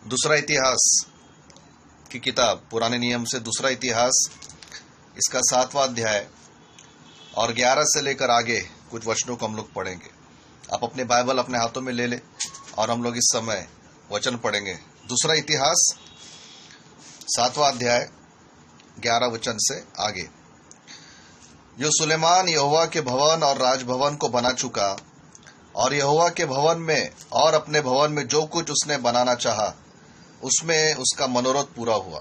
दूसरा इतिहास की किताब पुराने नियम से दूसरा इतिहास, इसका 7वां अध्याय और 11 से लेकर आगे कुछ वचनों को हम लोग पढ़ेंगे। आप अपने बाइबल अपने हाथों में ले ले और हम लोग इस समय वचन पढ़ेंगे। दूसरा इतिहास 7वां अध्याय 11 वचन से आगे। जो सुलेमान यहोवा के भवन और राजभवन को बना चुका और यहोवा के भवन में और अपने भवन में जो कुछ उसने बनाना चाहा उसमें उसका मनोरथ पूरा हुआ।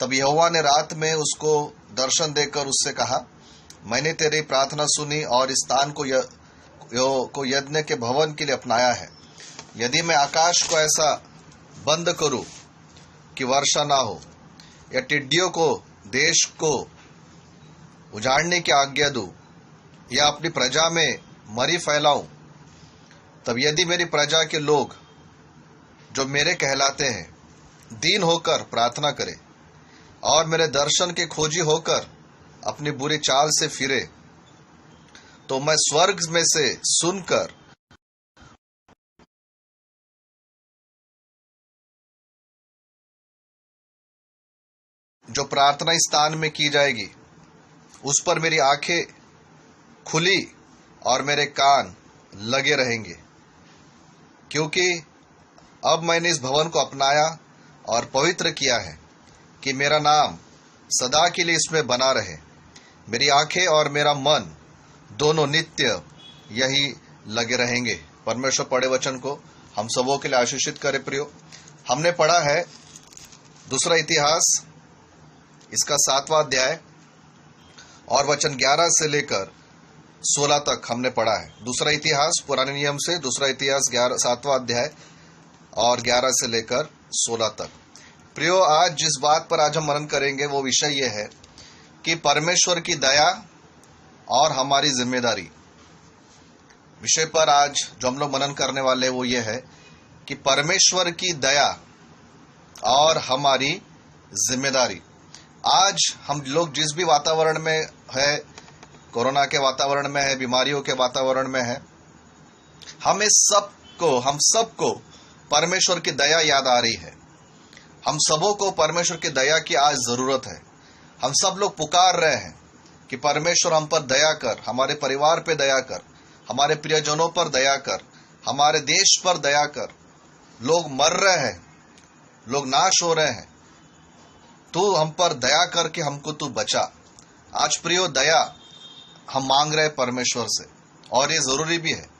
तब यहोवा ने रात में उसको दर्शन देकर उससे कहा, मैंने तेरी प्रार्थना सुनी और इस स्थान को यज्ञ के भवन के लिए अपनाया है। यदि मैं आकाश को ऐसा बंद करूं कि वर्षा ना हो, या टिड्डियों को देश को उजाड़ने की आज्ञा दूं, या अपनी प्रजा में मरी फैलाऊं, तब यदि मेरी प्रजा के लोग जो मेरे कहलाते हैं दीन होकर प्रार्थना करें और मेरे दर्शन के खोजी होकर अपनी बुरी चाल से फिरे, तो मैं स्वर्ग में से सुनकर जो प्रार्थना इस स्थान में की जाएगी उस पर मेरी आंखें खुली और मेरे कान लगे रहेंगे, क्योंकि अब मैंने इस भवन को अपनाया और पवित्र किया है कि मेरा नाम सदा के लिए इसमें बना रहे। मेरी आंखें और मेरा मन दोनों नित्य यही लगे रहेंगे। परमेश्वर पढ़े वचन को हम सबों के लिए आशीषित करे। प्रियो, हमने पढ़ा है दूसरा इतिहास, इसका 7वां अध्याय और वचन 11 से लेकर 16 तक हमने पढ़ा है। दूसरा इतिहास पुराने नियम से दूसरा इतिहास 7वां अध्याय और 11 से लेकर 16 तक। प्रियो, आज जिस बात पर आज हम मनन करेंगे वो विषय ये है कि परमेश्वर की दया और हमारी जिम्मेदारी। विषय पर आज जो हम लोग मनन करने वाले वो ये है कि परमेश्वर की दया और हमारी जिम्मेदारी। आज हम लोग जिस भी वातावरण में है, कोरोना के वातावरण में है, बीमारियों के वातावरण में है, हम सबको परमेश्वर की दया याद आ रही है। हम सबों को परमेश्वर की दया की आज जरूरत है। हम सब लोग पुकार रहे हैं कि परमेश्वर हम पर दया कर, हमारे परिवार पे दया कर, हमारे प्रियजनों पर दया कर, हमारे देश पर दया कर। लोग मर रहे हैं, लोग नाश हो रहे हैं, तू हम पर दया करके हमको तू बचा। आज प्रियो, दया हम मांग रहे हैं परमेश्वर से, और ये जरूरी भी है।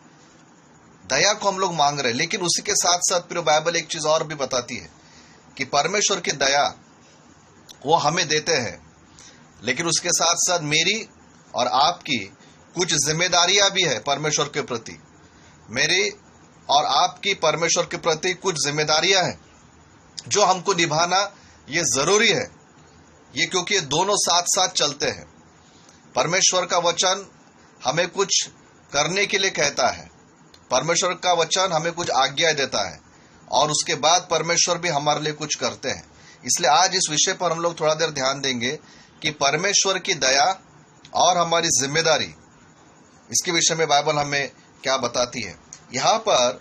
दया को हम लोग मांग रहे हैं, लेकिन उसी के साथ साथ प्रियो बाइबल एक चीज और भी बताती है कि परमेश्वर की दया वो हमें देते हैं, लेकिन उसके साथ साथ मेरी और आपकी कुछ जिम्मेदारियां भी है परमेश्वर के प्रति। मेरी और आपकी परमेश्वर के प्रति कुछ जिम्मेदारियां हैं जो हमको निभाना ये जरूरी है। ये क्योंकि ये दोनों साथ साथ चलते हैं। परमेश्वर का वचन हमें कुछ करने के लिए कहता है, परमेश्वर का वचन हमें कुछ आज्ञाएं देता है, और उसके बाद परमेश्वर भी हमारे लिए कुछ करते हैं। इसलिए आज इस विषय पर हम लोग थोड़ा देर ध्यान देंगे कि परमेश्वर की दया और हमारी जिम्मेदारी, इसके विषय में बाइबल हमें क्या बताती है। यहाँ पर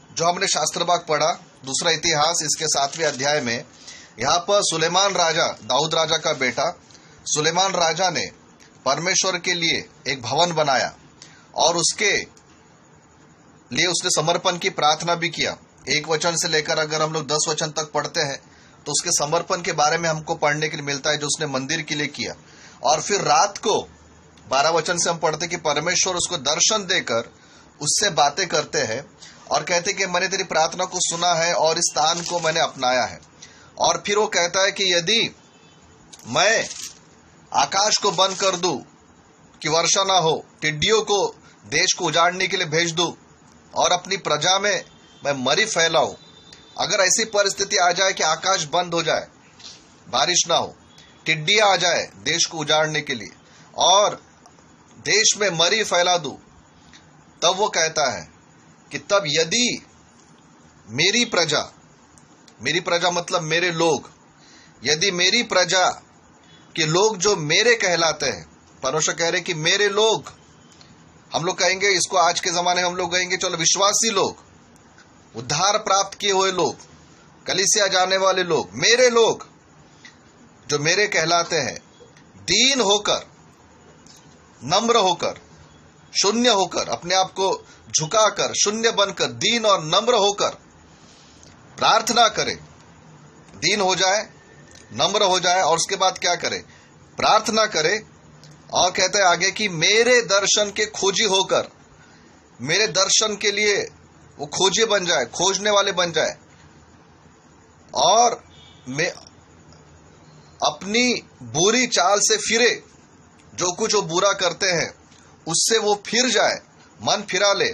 जो हमने शास्त्र भाग पढ़ा दूसरा इतिहास, इसके 7वें अध्याय में, यहाँ पर सुलेमान राजा, दाऊद राजा का बेटा सुलेमान राजा ने परमेश्वर के लिए एक भवन बनाया और उसके लिए उसने समर्पण की प्रार्थना भी किया। 1 वचन से लेकर अगर हम लोग 10 वचन तक पढ़ते हैं तो उसके समर्पण के बारे में हमको पढ़ने के लिए मिलता है जो उसने मंदिर के लिए किया। और फिर रात को 12 वचन से हम पढ़ते कि परमेश्वर उसको दर्शन देकर उससे बातें करते हैं और कहते कि मैंने तेरी प्रार्थना को सुना है और इस स्थान को मैंने अपनाया है। और फिर वो कहता है कि यदि मैं आकाश को बंद कर दूं कि वर्षा ना हो, टिड्डियों को देश को उजाड़ने के लिए भेज दूं और अपनी प्रजा में मैं मरी फैलाऊं, अगर ऐसी परिस्थिति आ जाए कि आकाश बंद हो जाए, बारिश ना हो, टिड्डियां आ जाए देश को उजाड़ने के लिए और देश में मरी फैला दूं, तब वो कहता है कि तब यदि मेरी प्रजा मतलब मेरे लोग, यदि मेरी प्रजा के लोग जो मेरे कहलाते हैं, परमेश्वर कह रहे कि मेरे लोग, हम लोग कहेंगे इसको आज के जमाने में हम लोग कहेंगे चलो विश्वासी लोग, उद्धार प्राप्त किए हुए लोग, कलीसिया जाने वाले लोग, मेरे लोग जो मेरे कहलाते हैं, दीन होकर, नम्र होकर, शून्य होकर, अपने आप को झुकाकर, शून्य बनकर, दीन और नम्र होकर प्रार्थना करे, दीन हो जाए, नम्र हो जाए, और उसके बाद क्या करे? प्रार्थना करे। और कहते हैं आगे कि मेरे दर्शन के खोजी होकर, मेरे दर्शन के लिए वो खोजी बन जाए, खोजने वाले बन जाए, और मैं अपनी बुरी चाल से फिरे, जो कुछ वो बुरा करते हैं उससे वो फिर जाए, मन फिरा ले।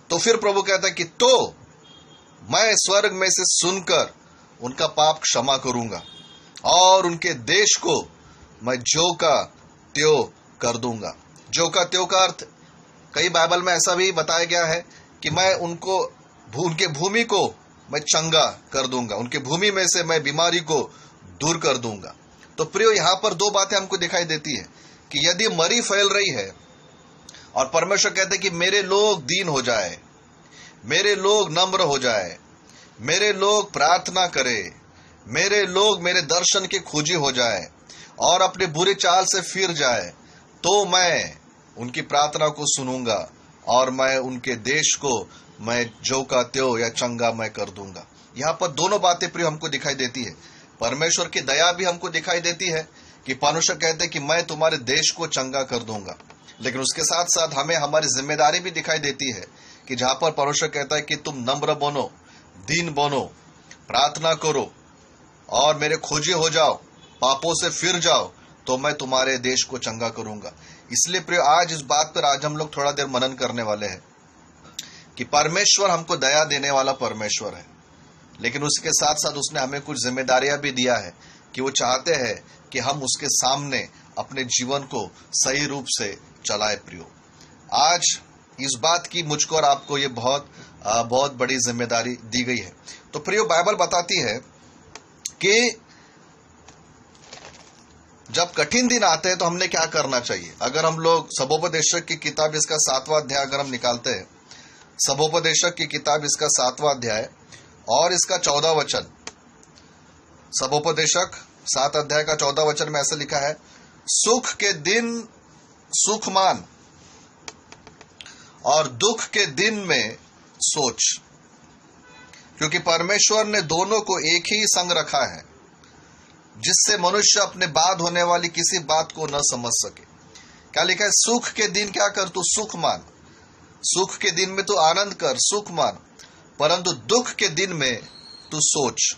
तो फिर प्रभु कहता है कि तो मैं स्वर्ग में से सुनकर उनका पाप क्षमा करूंगा और उनके देश को मैं ज्यों का त्यों कर दूंगा। ज्यों का त्यों का अर्थ कई बाइबल में ऐसा भी बताया गया है कि मैं उनके भूमि को मैं चंगा कर दूंगा, उनके भूमि में से मैं बीमारी को दूर कर दूंगा। तो प्रियो, यहां पर दो बातें हमको दिखाई देती है कि यदि मरी फैल रही है और परमेश्वर कहते हैं कि मेरे लोग दीन हो जाए, मेरे लोग नम्र हो जाए, मेरे लोग प्रार्थना करे, मेरे लोग मेरे दर्शन के खोजी हो जाए और अपने बुरे चाल से फिर जाए, तो मैं उनकी प्रार्थना को सुनूंगा और मैं उनके देश को मैं ज्यों का त्यों या चंगा मैं कर दूंगा। यहाँ पर दोनों बातें प्रिय हमको दिखाई देती है। परमेश्वर की दया भी हमको दिखाई देती है कि परमेश्वर कहते हैं कि मैं तुम्हारे देश को चंगा कर दूंगा, लेकिन उसके साथ साथ हमें हमारी जिम्मेदारी भी दिखाई देती है कि जहां पर परमेश्वर कहता है कि तुम नम्र बनो, दीन बनो, प्रार्थना करो और मेरे खोजी हो जाओ, पापों से फिर जाओ, तो मैं तुम्हारे देश को चंगा करूंगा। इसलिए प्रिय, आज इस बात पर आज हम लोग थोड़ा देर मनन करने वाले हैं कि परमेश्वर हमको दया देने वाला परमेश्वर है, लेकिन उसके साथ साथ उसने हमें कुछ जिम्मेदारियां भी दिया है कि वो चाहते हैं कि हम उसके सामने अपने जीवन को सही रूप से चलाए। प्रियो, आज इस बात की मुझको और आपको ये बहुत बड़ी जिम्मेदारी दी गई है। तो प्रियो, बाइबल बताती है कि जब कठिन दिन आते हैं तो हमने क्या करना चाहिए। अगर हम लोग सबोपदेशक की किताब इसका 7वां अध्याय अगर हम निकालते हैं, सबोपदेशक की किताब इसका 7वां अध्याय और इसका 14 वचन, सबोपदेशक 7 अध्याय का 14 वचन में ऐसा लिखा है, सुख के दिन सुख मान और दुख के दिन में सोच, क्योंकि परमेश्वर ने दोनों को एक ही संग रखा है, जिससे मनुष्य अपने बाद होने वाली किसी बात को न समझ सके। क्या लिखा है? सुख के दिन क्या कर, तू सुख मान, सुख के दिन में तू आनंद कर, सुख मान, परंतु दुख के दिन में तू सोच,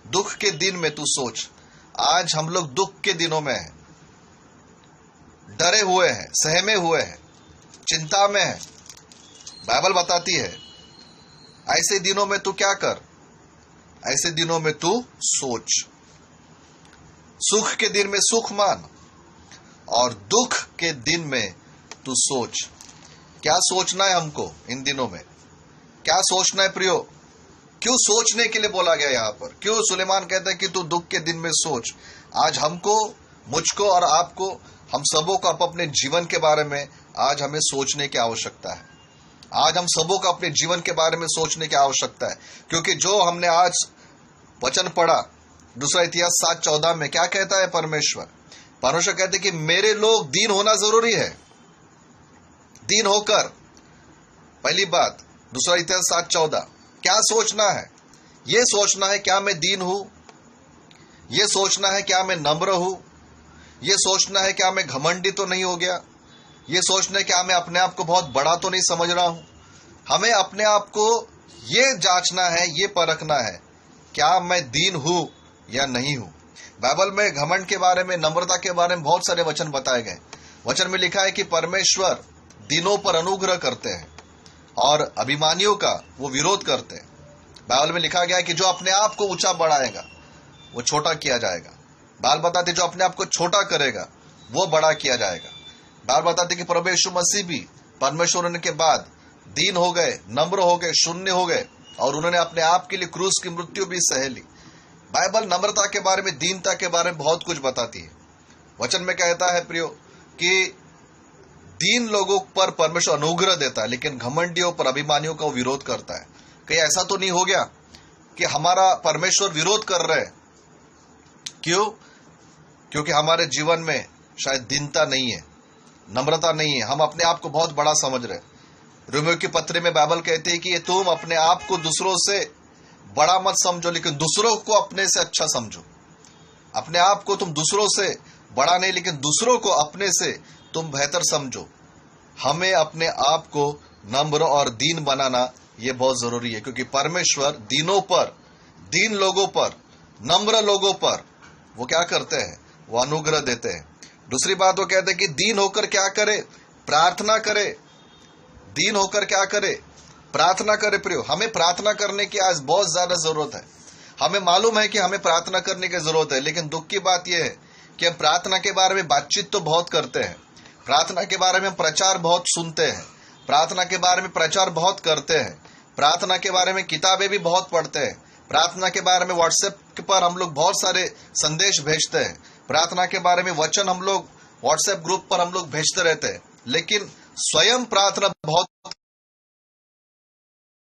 दुख के दिन में तू सोच। आज हम लोग दुख के दिनों में हैं, डरे हुए हैं, सहमे हुए हैं, चिंता में हैं। बाइबल बताती है ऐसे दिनों में तू क्या कर, ऐसे दिनों में तू सोच, सुख के दिन में सुख मान और दुख के दिन में तू सोच। क्या सोचना है हमको इन दिनों में, क्या सोचना है प्रियो? क्यों सोचने के लिए बोला गया यहाँ पर? क्यों सुलेमान कहता है कि तू दुख के दिन में सोच? आज हमको, मुझको और आपको, हम सबों को अपने जीवन के बारे में आज हमें सोचने की आवश्यकता है। आज हम सबों को अपने जीवन के बारे में सोचने की आवश्यकता है, क्योंकि जो हमने आज वचन पढ़ा, दूसरा इतिहास 7:14 में क्या कहता है परमेश्वर? परमेश्वर कहते हैं कि मेरे लोग दीन होना जरूरी है, दीन होकर, पहली बात। दूसरा इतिहास 7:14, क्या सोचना है? ये सोचना है क्या मैं दीन हूं, ये सोचना है क्या मैं नम्र हूं, ये सोचना है क्या मैं घमंडी तो नहीं हो गया, ये सोचना है क्या मैं अपने आप को बहुत बड़ा तो नहीं समझ रहा हूं। हमें अपने आप को ये जांचना है, ये परखना है, क्या मैं दीन हूं या नहीं हूं। बाइबल में घमंड के बारे में, नम्रता के बारे में बहुत सारे वचन बताए गए। वचन में लिखा है कि परमेश्वर दीनों पर अनुग्रह करते हैं और अभिमानियों का वो विरोध करते हैं। बाइबल में लिखा गया है कि जो अपने आप को ऊंचा बढ़ाएगा वो छोटा किया जाएगा। बाइबल बताते जो अपने आप को छोटा करेगा वो बड़ा किया जाएगा। बाइबल बताते कि प्रभु यीशु मसीह भी परमेश्वर होने के बाद दीन हो गए, नम्र हो गए, शून्य हो गए और उन्होंने अपने आप के लिए क्रूस की मृत्यु भी सह ली। बाइबल नम्रता के बारे में, दीनता के बारे में बहुत कुछ बताती है। वचन में कहता है प्रियो कि दीन लोगों पर परमेश्वर अनुग्रह देता है, लेकिन घमंडियों पर, अभिमानियों का विरोध करता है। कहीं ऐसा तो नहीं हो गया कि हमारा परमेश्वर विरोध कर रहे हैं। क्यों? क्योंकि हमारे जीवन में शायद दीनता नहीं है, नम्रता नहीं है, हम अपने आप को बहुत बड़ा समझ रहे हैं। रोमियो की पत्री में बाइबल कहती है कि ये तुम अपने आप को दूसरों से बड़ा मत समझो, लेकिन दूसरों को अपने से अच्छा समझो। अपने आप को तुम दूसरों से बड़ा नहीं, लेकिन दूसरों को अपने से तुम बेहतर समझो। हमें अपने आप को नम्र और दीन बनाना ये बहुत जरूरी है, क्योंकि परमेश्वर दीनों पर, दीन लोगों पर, नम्र लोगों पर वो क्या करते हैं? वो अनुग्रह देते हैं। दूसरी बात वो कहते हैं कि दीन होकर क्या करे? प्रार्थना करे। दीन होकर क्या करे? प्रार्थना करे। प्रियो, हमें प्रार्थना करने की आज बहुत ज्यादा जरूरत है। हमें मालूम है कि हमें प्रार्थना करने की जरूरत है, लेकिन दुख की बात यह है कि हम प्रार्थना के बारे में बातचीत तो बहुत करते हैं, प्रार्थना के बारे में हम प्रचार बहुत सुनते हैं, प्रार्थना के बारे में प्रचार बहुत करते हैं, प्रार्थना के बारे में किताबें भी बहुत पढ़ते हैं, प्रार्थना के बारे में व्हाट्सएप पर हम लोग बहुत सारे संदेश भेजते हैं, प्रार्थना के बारे में वचन हम लोग व्हाट्सएप ग्रुप पर हम लोग भेजते रहते हैं, लेकिन स्वयं प्रार्थना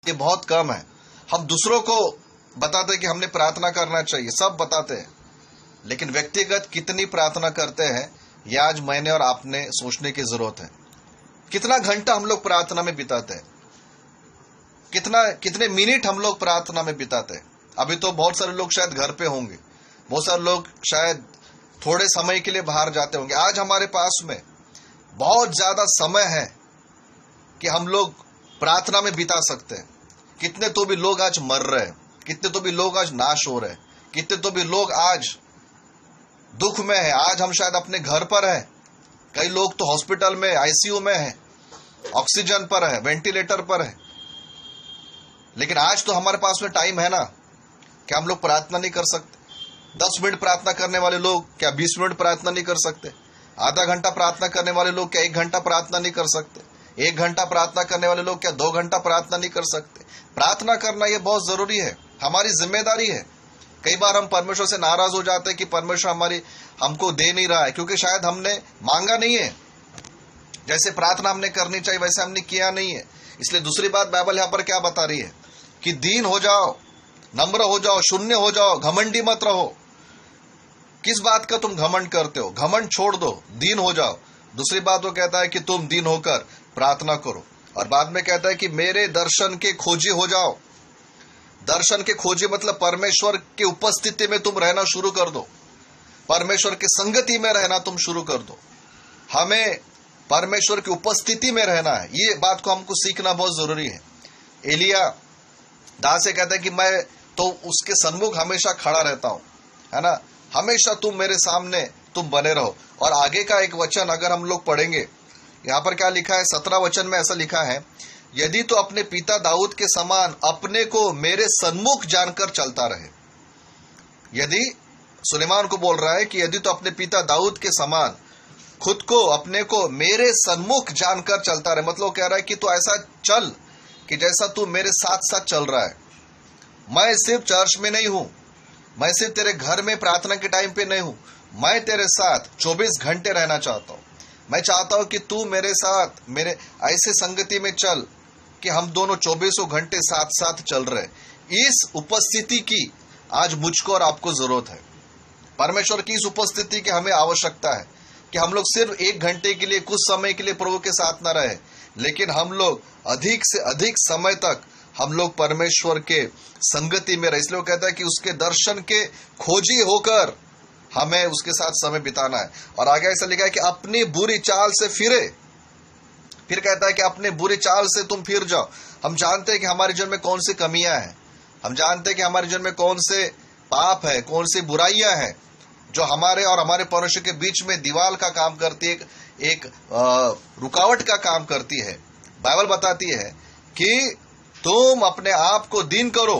बहुत कम है। हम दूसरों को बताते हैं कि हमने प्रार्थना करना चाहिए, सब बताते हैं, लेकिन व्यक्तिगत कितनी प्रार्थना करते हैं यह आज मैंने और आपने सोचने की जरूरत है। कितना घंटा हम लोग प्रार्थना में बिताते हैं, कितने मिनट हम लोग प्रार्थना में बिताते हैं। अभी तो बहुत सारे लोग शायद घर पे होंगे, बहुत सारे लोग शायद थोड़े समय के लिए बाहर जाते होंगे। आज हमारे पास में बहुत ज्यादा समय है कि हम लोग प्रार्थना में बिता सकते हैं। कितने तो भी लोग आज मर रहे हैं, कितने तो भी लोग आज नाश हो रहे हैं, कितने तो भी लोग आज दुख में है। आज हम शायद अपने घर पर हैं, कई लोग तो हॉस्पिटल में, आईसीयू में है, ऑक्सीजन पर है, वेंटिलेटर पर है। लेकिन आज तो हमारे पास में टाइम है ना, क्या हम लोग प्रार्थना नहीं कर सकते? 10 मिनट प्रार्थना करने वाले लोग क्या 20 मिनट प्रार्थना नहीं कर सकते? आधा घंटा प्रार्थना करने वाले लोग क्या 1 घंटा प्रार्थना नहीं कर सकते? 1 घंटा प्रार्थना करने वाले लोग क्या 2 घंटा प्रार्थना नहीं कर सकते? प्रार्थना करना ये बहुत जरूरी है, हमारी जिम्मेदारी है। कई बार हम परमेश्वर से नाराज हो जाते हैं कि परमेश्वर हमको दे नहीं रहा है, क्योंकि शायद हमने मांगा नहीं है, जैसे प्रार्थना हमने करनी चाहिए वैसे हमने किया नहीं है। इसलिए दूसरी बात बाइबल यहाँ पर क्या बता रही है कि दीन हो जाओ, नम्र हो जाओ, शून्य हो जाओ, घमंडी मत रहो। किस बात का तुम घमंड करते हो? घमंड छोड़ दो, दीन हो जाओ। दूसरी बात वो कहता है कि तुम दीन होकर प्रार्थना करो, और बाद में कहता है कि मेरे दर्शन के खोजी हो जाओ। दर्शन के खोजी मतलब परमेश्वर के उपस्थिति में तुम रहना शुरू कर दो, परमेश्वर की संगति में रहना तुम शुरू कर दो। हमें परमेश्वर की उपस्थिति में रहना है, ये बात को हमको सीखना बहुत जरूरी है। एलिया दास से कहता है कि मैं तो उसके सन्मुख हमेशा खड़ा रहता हूं, है ना, हमेशा तुम मेरे सामने तुम बने रहो। और आगे का एक वचन अगर हम लोग पढ़ेंगे, यहाँ पर क्या लिखा है? 17 वचन में ऐसा लिखा है, यदि तो अपने पिता दाऊद के समान अपने को मेरे सन्मुख जानकर चलता रहे। यदि सुलेमान को बोल रहा है कि यदि तो अपने पिता दाऊद के समान खुद को, अपने को मेरे सन्मुख जानकर चलता रहे, मतलब कह रहा है कि तू ऐसा चल कि जैसा तू मेरे साथ साथ चल रहा है। मैं सिर्फ चर्च में नहीं हूं, मैं सिर्फ तेरे घर में प्रार्थना के टाइम पे नहीं हूं, मैं तेरे साथ 24 घंटे रहना चाहता हूं। मैं चाहता हूं कि तू मेरे साथ, मेरे ऐसे संगति में चल कि हम दोनों 24 घंटे साथ साथ चल रहे। इस उपस्थिति की आज मुझको और आपको जरूरत है। परमेश्वर की इस उपस्थिति की हमें आवश्यकता है कि हम लोग सिर्फ 1 घंटे के लिए, कुछ समय के लिए प्रभु के साथ न रहे, लेकिन हम लोग अधिक से अधिक समय तक हम लोग परमेश्वर के संगति में रहे। इसलिए वो कहता है कि उसके दर्शन के खोजी होकर हमें उसके साथ समय बिताना है। और आगे ऐसा लिखा है कि अपनी बुरी चाल से फिरे। फिर कहता है कि अपने बुरी चाल से तुम फिर जाओ। हम जानते हैं कि हमारे जीवन में कौन सी कमियां हैं, हम जानते हैं कि हमारे जीवन में कौन से पाप है, कौन सी बुराइयां हैं जो हमारे और हमारे परमेश्वर के बीच में दीवार का काम करती है, एक रुकावट का काम करती है। बाइबल बताती है कि तुम अपने आप को दीन करो,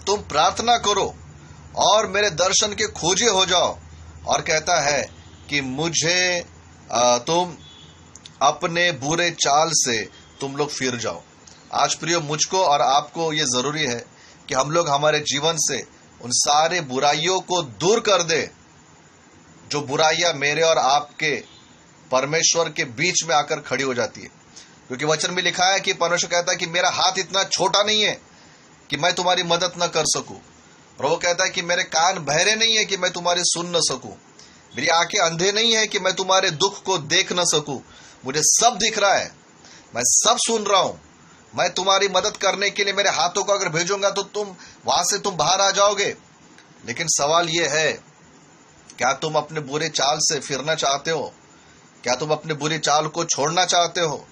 तुम प्रार्थना करो और मेरे दर्शन के खोजे हो जाओ। और कहता है कि मुझे तुम अपने बुरे चाल से तुम लोग फिर जाओ। आज प्रियो, मुझको और आपको ये जरूरी है कि हम लोग हमारे जीवन से उन सारे बुराइयों को दूर कर दे, जो बुराइयां मेरे और आपके परमेश्वर के बीच में आकर खड़ी हो जाती है। क्योंकि वचन में लिखा है कि परमेश्वर कहता है कि मेरा हाथ इतना छोटा नहीं है कि मैं तुम्हारी मदद न कर सकूं। प्रभु कहता है कि मेरे कान बहरे नहीं है कि मैं तुम्हारी सुन न सकूं, मेरी आंखें अंधे नहीं है कि मैं तुम्हारे दुख को देख न सकूं। मुझे सब दिख रहा है, मैं सब सुन रहा हूं। मैं तुम्हारी मदद करने के लिए मेरे हाथों को अगर भेजूंगा तो तुम वहां से बाहर आ जाओगे। लेकिन सवाल यह है, क्या तुम अपने बुरे चाल से फिरना चाहते हो? क्या तुम अपने बुरी चाल को छोड़ना चाहते हो?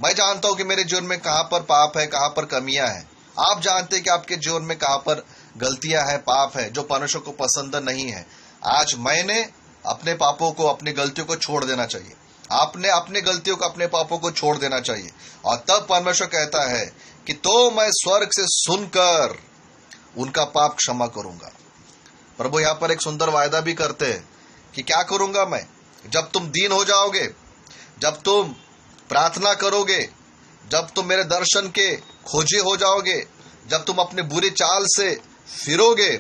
मैं जानता हूं कि मेरे जीवन में कहां पर पाप है, कहां पर कमियां हैं। आप जानते हैं कि आपके जीवन में कहां पर गलतियां हैं, पाप है जो परमेश्वर को पसंद नहीं है। आज मैंने अपने पापों को, अपनी गलतियों को छोड़ देना चाहिए। आपने अपने गलतियों को, अपने पापों को छोड़ देना चाहिए। और तब परमेश्वर कहता है कि तो मैं स्वर्ग से सुनकर उनका पाप क्षमा करूंगा। प्रभु यहाँ पर एक सुंदर वायदा भी करते हैं कि क्या करूंगा मैं? जब तुम दीन हो जाओगे, जब तुम प्रार्थना करोगे, जब तुम मेरे दर्शन के खोजी हो जाओगे, जब तुम अपने बुरी चाल से फिरोगे,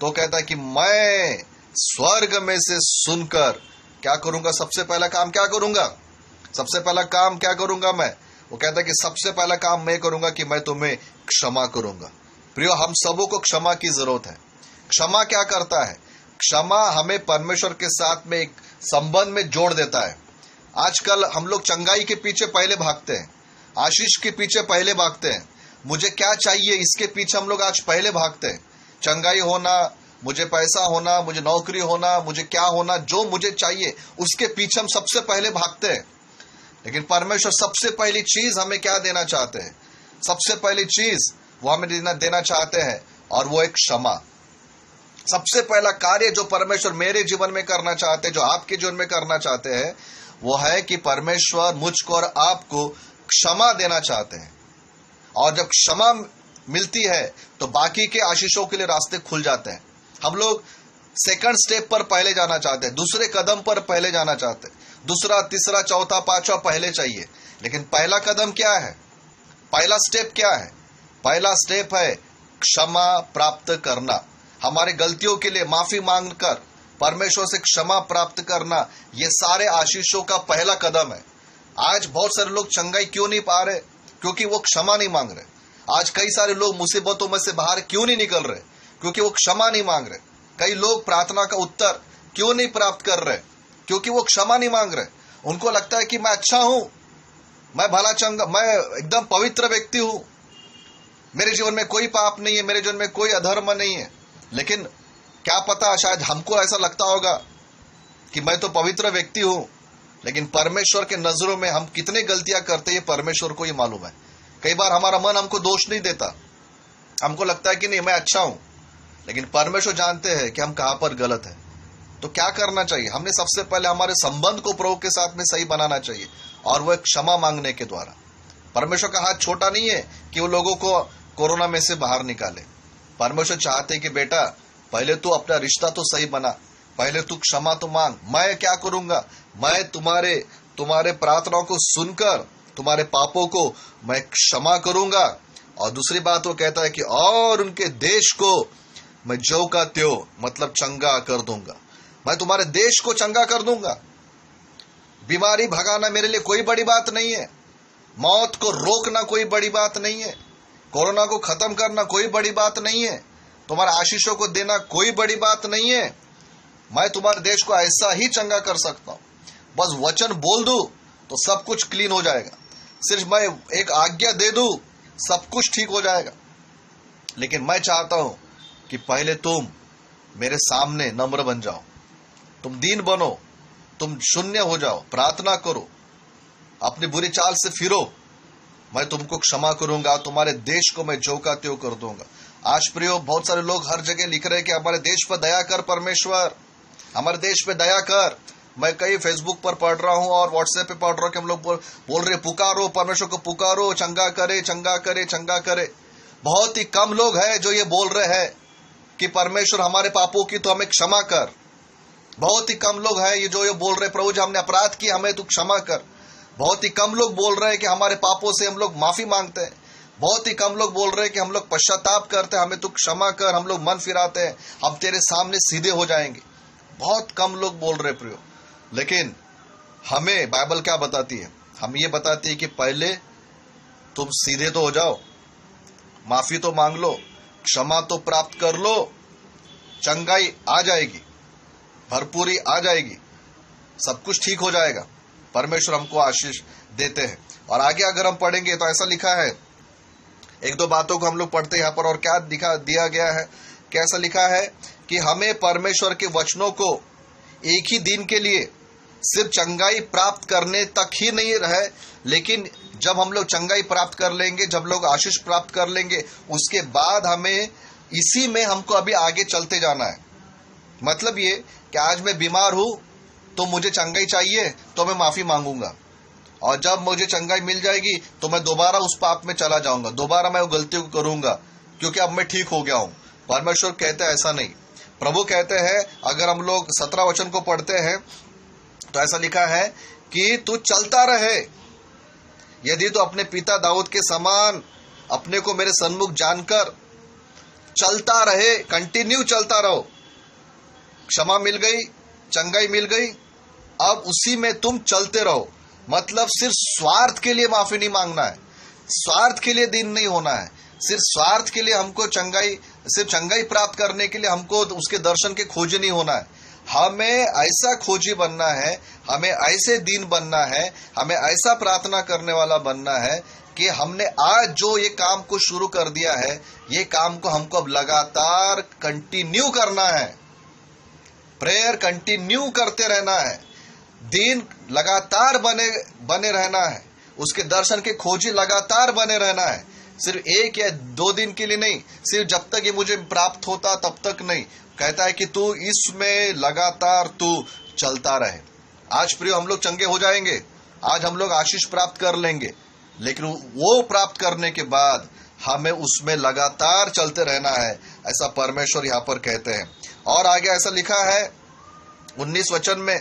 तो कहता है कि मैं स्वर्ग में से सुनकर क्या करूंगा? सबसे पहला काम क्या करूंगा? सबसे पहला काम क्या करूंगा मैं? वो कहता है कि सबसे पहला काम मैं करूंगा कि मैं तुम्हें क्षमा करूंगा। प्रियो, हम सबों को क्षमा की जरूरत है। क्षमा क्या करता है? क्षमा हमें परमेश्वर के साथ में एक संबंध में जोड़ देता है। आजकल हम लोग चंगाई के पीछे पहले भागते हैं, आशीष के पीछे पहले भागते हैं, मुझे क्या चाहिए इसके पीछे हम लोग आज पहले भागते हैं। चंगाई होना, मुझे पैसा होना, मुझे नौकरी होना, मुझे क्या होना, जो मुझे चाहिए उसके पीछे हम सबसे पहले भागते हैं। लेकिन परमेश्वर सबसे पहली चीज हमें क्या देना चाहते हैं? सबसे पहली चीज वो हमें देना चाहते हैं, और वो एक क्षमा। सबसे पहला कार्य जो परमेश्वर मेरे जीवन में करना चाहते हैं, जो आपके जीवन में करना चाहते हैं, वो है कि परमेश्वर मुझको और आपको क्षमा देना चाहते हैं। और जब क्षमा मिलती है तो बाकी के आशीषों के लिए रास्ते खुल जाते हैं। हम लोग सेकंड स्टेप पर पहले जाना चाहते हैं, दूसरे कदम पर पहले जाना चाहते हैं, दूसरा, तीसरा, चौथा, पांचवा पहले चाहिए। लेकिन पहला कदम क्या है? पहला स्टेप क्या है? पहला स्टेप है क्षमा प्राप्त करना। हमारे गलतियों के लिए माफी मांगकर परमेश्वर से क्षमा प्राप्त करना, ये सारे आशीषों का पहला कदम है। आज बहुत सारे लोग चंगाई क्यों नहीं पा रहे? क्योंकि वो क्षमा नहीं मांग रहे। आज कई सारे लोग मुसीबतों में से बाहर क्यों नहीं निकल रहे? क्योंकि वो क्षमा नहीं मांग रहे। कई लोग प्रार्थना का उत्तर क्यों नहीं प्राप्त कर रहे? क्योंकि वो क्षमा नहीं मांग रहे। उनको लगता है कि मैं अच्छा हूं, मैं भला चंगा, मैं एकदम पवित्र व्यक्ति हूं, मेरे जीवन में कोई पाप नहीं है, मेरे जीवन में कोई अधर्म नहीं है। लेकिन क्या पता, शायद हमको ऐसा लगता होगा कि मैं तो पवित्र व्यक्ति हूं, लेकिन परमेश्वर के नजरों में हम कितने गलतियां करते हैं परमेश्वर को ही मालूम है। कई बार हमारा मन हमको दोष नहीं देता, हमको लगता है कि नहीं मैं अच्छा हूं, लेकिन परमेश्वर जानते हैं कि हम कहां पर गलत है। तो क्या करना चाहिए? हमने सबसे पहले हमारे संबंध को प्रभु के साथ में सही बनाना चाहिए, और वो एक क्षमा मांगने के द्वारा। परमेश्वर का हाथ छोटा नहीं है कि वो लोगों को कोरोना में से बाहर निकाले। परमेश्वर चाहते कि बेटा पहले तू अपना रिश्ता तो सही बना, पहले तू क्षमा तो मांग। मैं क्या करूंगा? मैं तुम्हारे प्रार्थनाओं को सुनकर तुम्हारे पापों को मैं क्षमा करूंगा। और दूसरी बात वो कहता है कि और उनके देश को मैं ज्यों का त्यों, मतलब चंगा कर दूंगा। मैं तुम्हारे देश को चंगा कर दूंगा। बीमारी भगाना मेरे लिए कोई बड़ी बात नहीं है, मौत को रोकना कोई बड़ी बात नहीं है, कोरोना को खत्म करना कोई बड़ी बात नहीं है, तुम्हारे आशीषों को देना कोई बड़ी बात नहीं है। मैं तुम्हारे देश को ऐसा ही चंगा कर सकता हूं। बस वचन बोल दूं तो सब कुछ क्लीन हो जाएगा। सिर्फ मैं एक आज्ञा दे दूं, सब कुछ ठीक हो जाएगा। लेकिन मैं चाहता हूं कि पहले तुम मेरे सामने नम्र बन जाओ, तुम दीन बनो, तुम शून्य हो जाओ, प्रार्थना करो, अपनी बुरी चाल से फिरो। मैं तुमको क्षमा करूंगा, तुम्हारे देश को मैं ज्यों का त्यों कर दूंगा। आज प्रियो, बहुत सारे लोग हर जगह लिख रहे हैं कि हमारे देश पर दया कर परमेश्वर, हमारे देश पे दया कर। मैं कई फेसबुक पर पढ़ रहा हूं और व्हाट्सएप पे पढ़ रहा हूं कि हम लोग बोल रहे पुकारो, परमेश्वर को पुकारो, चंगा करे, चंगा करे, चंगा करे। बहुत ही कम लोग हैं जो ये बोल रहे हैं कि परमेश्वर हमारे पापों की तो हमें क्षमा कर। बहुत ही कम लोग हैं ये जो ये बोल रहे प्रभु जी हमने अपराध किया, हमें तू क्षमा कर। बहुत ही कम लोग बोल रहे हैं कि हमारे पापों से हम लोग माफी मांगते हैं। बहुत ही कम लोग बोल रहे हैं कि हम लोग पश्चाताप करते हैं, हमें तू क्षमा कर, हम लोग मन फिराते हैं, हम तेरे सामने सीधे हो जाएंगे। बहुत कम लोग बोल रहे प्रियो। लेकिन हमें बाइबल क्या बताती है? हम ये बताती है कि पहले तुम सीधे तो हो जाओ, माफी तो मांग लो, क्षमा तो प्राप्त कर लो, चंगाई आ जाएगी, भरपूरी आ जाएगी, सब कुछ ठीक हो जाएगा। परमेश्वर हमको आशीष देते हैं। और आगे अगर हम पढ़ेंगे तो ऐसा लिखा है, एक दो बातों को हम लोग पढ़ते हैं यहाँ पर, और क्या दिया गया है, कैसा लिखा है कि हमें परमेश्वर के वचनों को एक ही दिन के लिए सिर्फ चंगाई प्राप्त करने तक ही नहीं रहे, लेकिन जब हम लोग चंगाई प्राप्त कर लेंगे, जब लोग आशीष प्राप्त कर लेंगे, उसके बाद हमें इसी में हमको अभी आगे चलते जाना है। मतलब ये कि आज मैं बीमार हूं तो मुझे चंगाई चाहिए तो मैं माफी मांगूंगा, और जब मुझे चंगाई मिल जाएगी तो मैं दोबारा उस पाप में चला जाऊंगा, दोबारा मैं वो गलती को करूंगा क्योंकि अब मैं ठीक हो गया हूं। परमेश्वर कहते हैं ऐसा नहीं। प्रभु कहते हैं, अगर हम लोग 17 वचन को पढ़ते हैं तो ऐसा लिखा है कि तू चलता रहे, यदि तू अपने पिता दाऊद के समान अपने को मेरे सन्मुख जानकर चलता रहे, कंटिन्यू चलता रहो। क्षमा मिल गई, चंगाई मिल गई, अब उसी में तुम चलते रहो। मतलब सिर्फ स्वार्थ के लिए माफी नहीं मांगना है, स्वार्थ के लिए दिन नहीं होना है, सिर्फ स्वार्थ के लिए हमको सिर्फ चंगाई प्राप्त करने के लिए हमको उसके दर्शन के खोजी नहीं होना है। हमें ऐसा खोजी बनना है, हमें ऐसे दिन बनना है, हमें ऐसा प्रार्थना करने वाला बनना है कि हमने आज जो ये काम को शुरू कर दिया है, ये काम को हमको अब लगातार कंटिन्यू करना है। प्रेयर कंटिन्यू करते रहना है, दिन लगातार बने रहना है, उसके दर्शन के खोजी लगातार बने रहना है। सिर्फ 1 या 2 दिन के लिए नहीं, सिर्फ जब तक ये मुझे प्राप्त होता तब तक नहीं। कहता है कि तू इसमें लगातार तू चलता रहे। आज प्रियो हम लोग चंगे हो जाएंगे, आज हम लोग आशीष प्राप्त कर लेंगे, लेकिन वो प्राप्त करने के बाद हमें उसमें लगातार चलते रहना है, ऐसा परमेश्वर यहाँ पर कहते हैं। और आगे ऐसा लिखा है 19 वचन में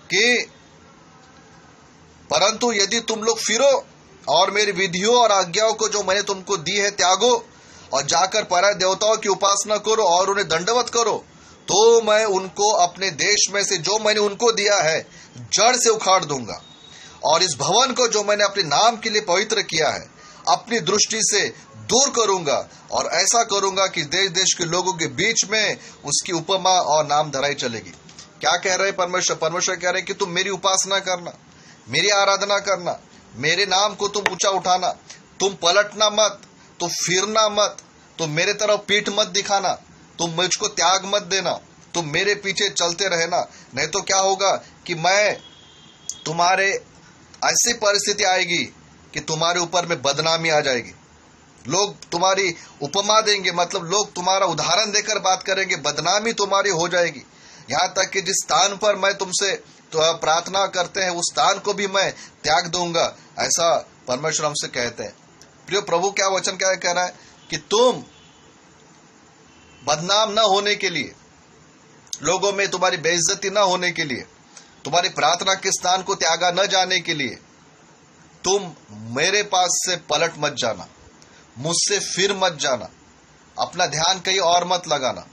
कि परंतु यदि तुम लोग फिरो और मेरी विधियों और आज्ञाओं को जो मैंने तुमको दी है त्यागो, और जाकर पराय देवताओं की उपासना करो और उन्हें दंडवत करो, तो मैं उनको अपने देश में से जो मैंने उनको दिया है जड़ से उखाड़ दूंगा, और इस भवन को जो मैंने अपने नाम के लिए पवित्र किया है अपनी दृष्टि से दूर करूंगा, और ऐसा करूंगा कि देश देश के लोगों के बीच में उसकी उपमा और नाम धराई चलेगी। क्या कह रहे हैं परमेश्वर? परमेश्वर कह रहे हैं कि तुम मेरी उपासना करना, मेरी आराधना करना, मेरे नाम को तुम ऊंचा उठाना, तुम पलटना मत, तुम फिरना मत, तुम मेरे तरफ पीठ मत दिखाना, तुम मुझको त्याग मत देना, तुम मेरे पीछे चलते रहना। नहीं तो क्या होगा कि मैं तुम्हारे ऐसी परिस्थिति आएगी कि तुम्हारे ऊपर में बदनामी आ जाएगी, लोग तुम्हारी उपमा देंगे, मतलब लोग तुम्हारा उदाहरण देकर बात करेंगे, बदनामी तुम्हारी हो जाएगी। यहाँ तक कि जिस स्थान पर मैं तुमसे तो प्रार्थना करते हैं उस स्थान को भी मैं त्याग दूंगा, ऐसा परमेश्वर हमसे कहते हैं। प्रिय प्रभु क्या वचन क्या कह रहा है कि तुम बदनाम न होने के लिए, लोगों में तुम्हारी बेइज्जती न होने के लिए, तुम्हारी प्रार्थना के स्थान को त्यागा न जाने के लिए, तुम मेरे पास से पलट मत जाना, मुझसे फिर मत जाना, अपना ध्यान कहीं और मत लगाना,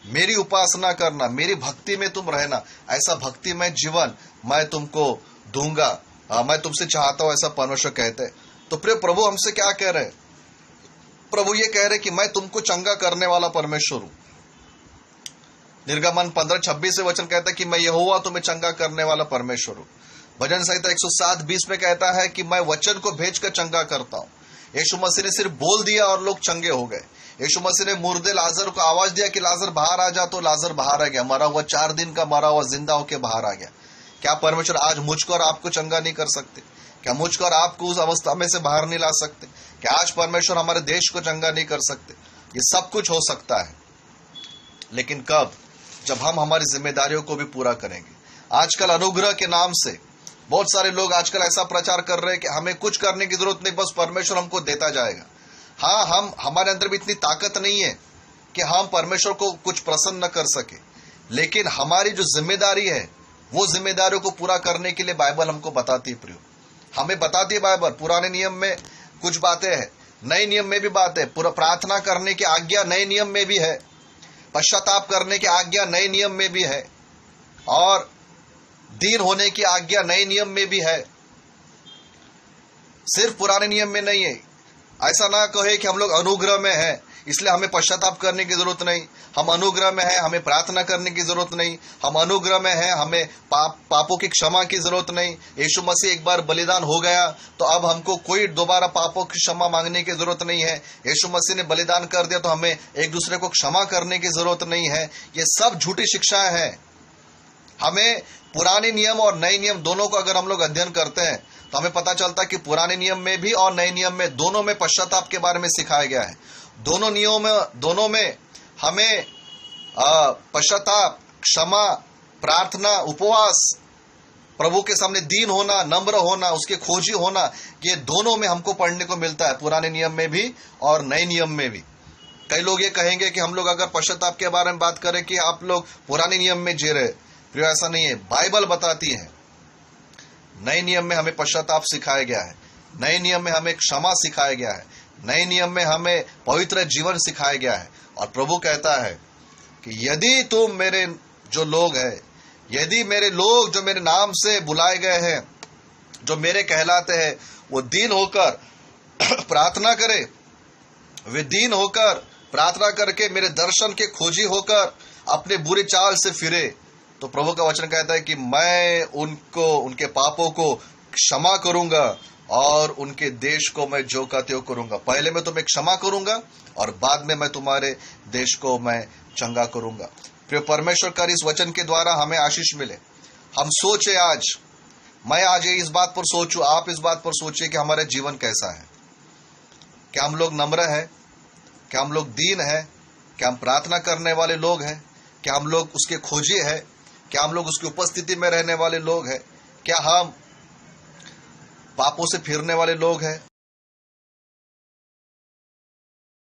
मेरी उपासना करना, मेरी भक्ति में तुम रहना, ऐसा भक्तिमय जीवन मैं तुमको दूंगा, मैं तुमसे चाहता हूं, ऐसा परमेश्वर कहते हैं। तो प्रिय प्रभु हमसे क्या कह रहे हैं? प्रभु ये कह रहे कि मैं तुमको चंगा करने वाला परमेश्वर हूं। निर्गमन 15:26 से वचन कहता है कि मैं यहोवा तुम्हें चंगा करने वाला परमेश्वर हूं। भजन संहिता 107:20 में कहता है कि मैं वचन को भेजकर चंगा करता हूं। यीशु मसीह ने सिर्फ बोल दिया और लोग चंगे हो गए। यीशु मसीह ने मुर्दे लाजर को आवाज दिया कि लाजर बाहर आ जा, तो लाजर बाहर आ गया, मरा हुआ 4 दिन का मरा हुआ जिंदा होकर बाहर आ गया। क्या परमेश्वर आज मुझको और आपको चंगा नहीं कर सकते? क्या मुझको और आपको उस अवस्था में से बाहर नहीं ला सकते? क्या आज परमेश्वर हमारे देश को चंगा नहीं कर सकते? ये सब कुछ हो सकता है, लेकिन कब? जब हम हमारी जिम्मेदारियों को भी पूरा करेंगे। आजकल अनुग्रह के नाम से बहुत सारे लोग आजकल ऐसा प्रचार कर रहे हैं कि हमें कुछ करने की जरूरत नहीं, बस परमेश्वर हमको देता जाएगा। हाँ, हमारे अंदर भी इतनी ताकत नहीं है कि हम परमेश्वर को कुछ प्रसन्न कर सके, लेकिन हमारी जो जिम्मेदारी है वो जिम्मेदारियों को पूरा करने के लिए बाइबल हमको बताती है। प्रियो, हमें बताती है बाइबल। पुराने नियम में कुछ बातें हैं, नए नियम में भी बात है। पूरा प्रार्थना करने की आज्ञा नए नियम में भी है, पश्चाताप करने की आज्ञा नए नियम में भी है, और दीन होने की आज्ञा नए नियम में भी है, सिर्फ पुराने नियम में नहीं है। ऐसा ना कहे कि हम लोग अनुग्रह में हैं, इसलिए हमें पश्चाताप करने की जरूरत नहीं। हम अनुग्रह में हैं, हमें प्रार्थना करने की जरूरत नहीं। हम अनुग्रह में हैं, हमें पापों की क्षमा की जरूरत नहीं। यीशु मसीह एक बार बलिदान हो गया तो अब हमको कोई दोबारा पापों की क्षमा मांगने की जरूरत नहीं है। यीशु मसीह ने बलिदान कर दिया तो हमें एक दूसरे को क्षमा करने की जरूरत नहीं है। ये सब झूठी शिक्षाएं हैं। हमें पुराने नियम और नए नियम दोनों को अगर हम लोग अध्ययन करते हैं तो हमें पता चलता है कि पुराने नियम में भी और नए नियम में दोनों में पश्चाताप के बारे में सिखाया गया है। दोनों में हमें पश्चाताप, क्षमा, प्रार्थना, उपवास, प्रभु के सामने दीन होना, नम्र होना, उसके खोजी होना, ये दोनों में हमको पढ़ने को मिलता है, पुराने नियम में भी और नए नियम में भी। कई लोग ये कहेंगे कि हम लोग अगर पश्चाताप के बारे में बात करें कि आप लोग पुराने नियम में जी रहे। फिर ऐसा नहीं है। बाइबल बताती है नए नियम में हमें पश्चाताप सिखाया गया है, नए नियम में हमें क्षमा सिखाया गया है, नए नियम में हमें पवित्र जीवन सिखाया गया है। और प्रभु कहता है कि यदि तुम मेरे जो लोग हैं, यदि मेरे लोग जो मेरे नाम से बुलाए गए हैं, जो मेरे कहलाते हैं, वो दीन होकर प्रार्थना करे, वे दीन होकर प्रार्थना करके मेरे दर्शन के खोजी होकर अपने बुरे चाल से फिरे, तो प्रभु का वचन कहता है कि मैं उनको, उनके पापों को क्षमा करूंगा और उनके देश को मैं जो का त्यों करूंगा। पहले मैं तुम्हें क्षमा करूंगा और बाद में मैं तुम्हारे देश को मैं चंगा करूंगा। प्रिय परमेश्वर कर इस वचन के द्वारा हमें आशीष मिले। हम सोचे आज, मैं आज इस बात पर सोचूं, आप इस बात पर सोचिए कि हमारा जीवन कैसा है। क्या हम लोग नम्र है? क्या हम लोग दीन है? क्या हम प्रार्थना करने वाले लोग हैं? क्या हम लोग उसके खोजी है? क्या हम लोग उसकी उपस्थिति में रहने वाले लोग हैं? क्या हम पापों से फिरने वाले लोग हैं?